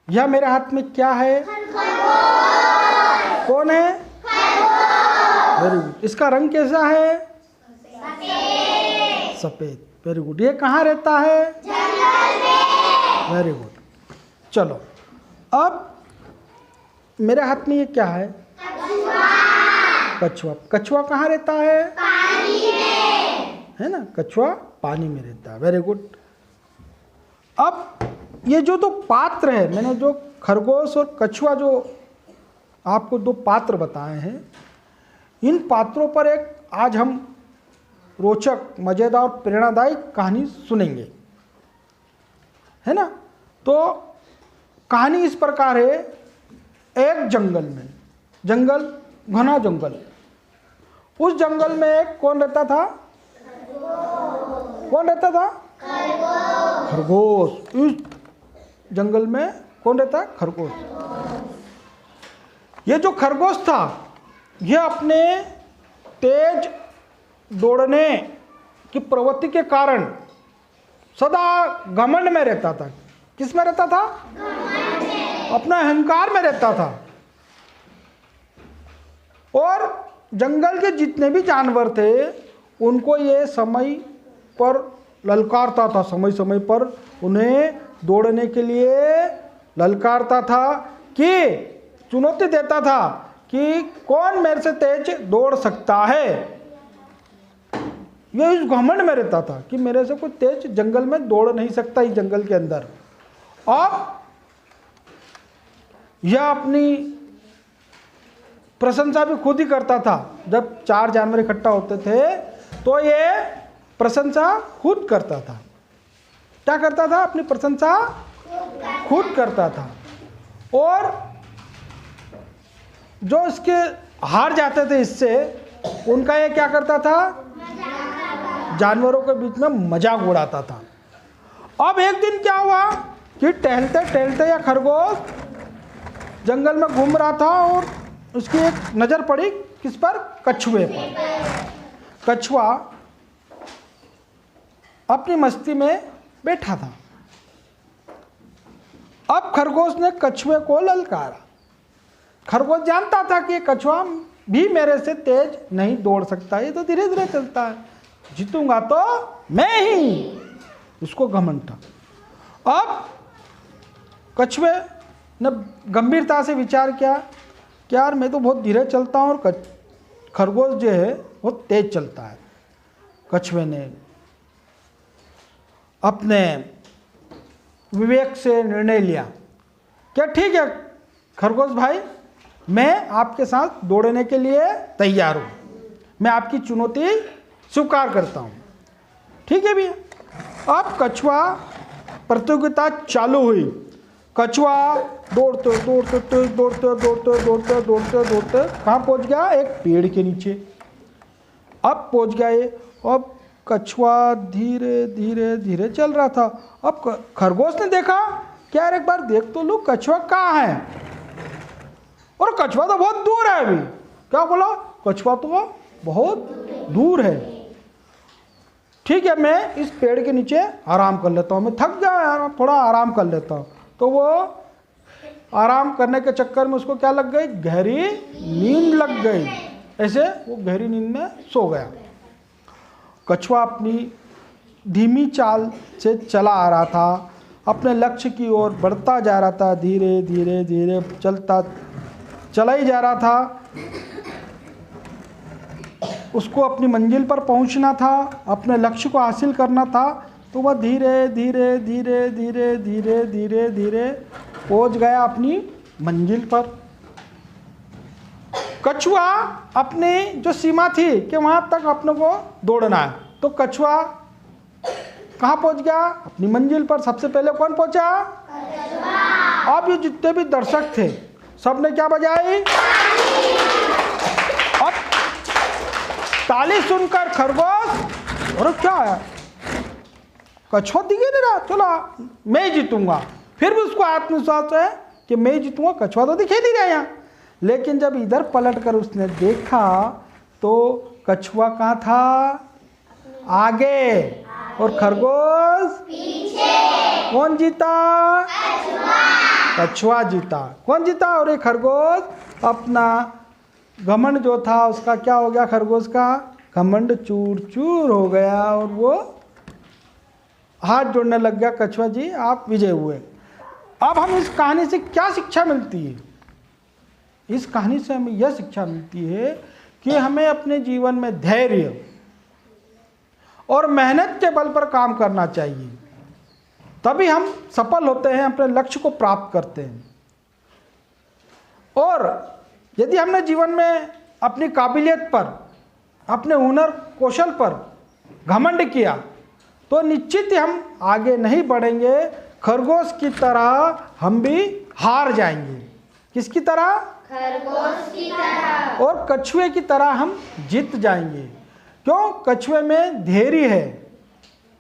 यह मेरे हाथ में क्या है? कौन है? Very good. इसका रंग कैसा है? सफेद। Very good. ये कहाँ रहता है? जंगल में। Very good. चलो, अब मेरे हाथ में ये क्या है? कछुआ। कछुआ कहाँ रहता है? पानी में। है ना, कछुआ पानी में रहता है। Very good. अब ये जो दो पात्र है, मैंने जो खरगोश और कछुआ जो आपको दो पात्र बताए हैं, इन पात्रों पर एक आज हम रोचक, मजेदार, प्रेरणादायक कहानी सुनेंगे, है ना। तो कहानी इस प्रकार है। एक जंगल में, जंगल, घना जंगल, उस जंगल में एक कौन रहता था? कौन रहता था? खरगोश। उस जंगल में कौन रहता है? खरगोश। ये जो खरगोश था, यह अपने तेज दौड़ने की प्रवृत्ति के कारण सदा घमंड में रहता था। किस में रहता था? अपना अहंकार में रहता था। और जंगल के जितने भी जानवर थे उनको ये समय पर ललकारता था, समय समय पर उन्हें दौड़ने के लिए ललकारता था, कि चुनौती देता था कि कौन मेरे से तेज दौड़ सकता है। ये इस घमंड में रहता था कि मेरे से कोई तेज जंगल में दौड़ नहीं सकता, इस जंगल के अंदर। अब यह अपनी प्रशंसा भी खुद ही करता था। जब चार जानवर इकट्ठा होते थे तो ये प्रशंसा खुद करता था। क्या करता था? अपनी प्रशंसा खुद करता था। और जो इसके हार जाते थे इससे, उनका ये क्या करता था? जानवरों के बीच में मजाक उड़ाता था। अब एक दिन क्या हुआ कि टहलते टहलते यह खरगोश जंगल में घूम रहा था और उसकी एक नज़र पड़ी किस पर? कछुए पर। कछुआ अपनी मस्ती में बैठा था। अब खरगोश ने कछुए को ललकारा। खरगोश जानता था कि कछुआ भी मेरे से तेज नहीं दौड़ सकता, ये तो धीरे धीरे चलता है, जीतूंगा तो मैं ही। उसको घमंड था। अब कछुए ने गंभीरता से विचार किया कि यार मैं तो बहुत धीरे चलता हूँ और खरगोश जो है वो तेज चलता है। कछुए ने अपने विवेक से निर्णय लिया, क्या ठीक है खरगोश भाई, मैं आपके साथ दौड़ने के लिए तैयार हूँ, मैं आपकी चुनौती स्वीकार करता हूँ। ठीक है भैया। अब कछुआ प्रतियोगिता चालू हुई। कछुआ दौड़ते दौड़ते तेज दौड़ते दौड़ते दौड़ते दौड़ते दौड़ते कहाँ पहुँच गया? एक पेड़ के नीचे। अब पहुँच गया ये। अब कछुआ धीरे धीरे धीरे चल रहा था। अब खरगोश ने देखा कि यार एक बार देख तो लो कछुआ कहाँ है, और कछुआ तो बहुत दूर है अभी। क्या बोला? कछुआ तो बहुत दूर है। ठीक है, मैं इस पेड़ के नीचे आराम कर लेता हूँ, मैं थक गया यार, थोड़ा आराम कर लेता हूँ। तो वो आराम करने के चक्कर में उसको क्या लग गई? गहरी नींद लग गई। ऐसे वो गहरी नींद में सो गया। कछुआ अपनी धीमी चाल से चला आ रहा था, अपने लक्ष्य की ओर बढ़ता जा रहा था, धीरे धीरे धीरे चला ही जा रहा था। उसको अपनी मंजिल पर पहुंचना था, अपने लक्ष्य को हासिल करना था। तो वह धीरे धीरे धीरे धीरे धीरे धीरे धीरे पहुंच गया अपनी मंजिल पर। कछुआ अपनी जो सीमा थी कि वहां तक अपने को दौड़ना है, तो कछुआ कहाँ पहुंच गया? अपनी मंजिल पर। सबसे पहले कौन पहुंचा? कछुआ। अब ये जितने भी दर्शक थे सबने क्या बजाई? अब ताली सुनकर खरगोश, और क्या है, कछुआ दिखे नहीं रहा, चलो मैं जीतूंगा। फिर भी उसको आत्मविश्वास है कि मैं जीतूंगा, कछुआ तो दिखे नहीं रहा यहाँ। लेकिन जब इधर पलट कर उसने देखा तो कछुआ कहाँ था? आगे, और खरगोश पीछे। कौन जीता? कछुआ। कछुआ जीता। कौन जीता? और ये खरगोश अपना घमंड जो था उसका क्या हो गया? खरगोश का घमंड चूर चूर हो गया और वो हाथ जोड़ने लग गया। कछुआ जी आप विजय हुए। अब हम इस कहानी से क्या शिक्षा मिलती है? इस कहानी से हमें यह शिक्षा मिलती है कि हमें अपने जीवन में धैर्य और मेहनत के बल पर काम करना चाहिए, तभी हम सफल होते हैं, अपने लक्ष्य को प्राप्त करते हैं। और यदि हमने जीवन में अपनी काबिलियत पर, अपने हुनर कौशल पर घमंड किया तो निश्चित ही हम आगे नहीं बढ़ेंगे। खरगोश की तरह हम भी हार जाएंगे। किसकी तरह? खरगोश की तरह। और कछुए की तरह हम जीत जाएंगे। क्यों? कछुए में धैर्य है,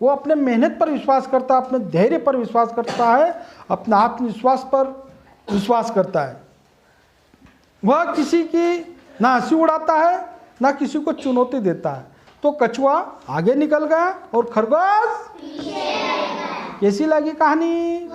वो अपने मेहनत पर विश्वास करता है, अपने धैर्य पर विश्वास करता है, अपना आत्मविश्वास पर विश्वास करता है। वह किसी की ना हंसी उड़ाता है ना किसी को चुनौती देता है। तो कछुआ आगे निकल गया और खरगोश। कैसी लगी कहानी?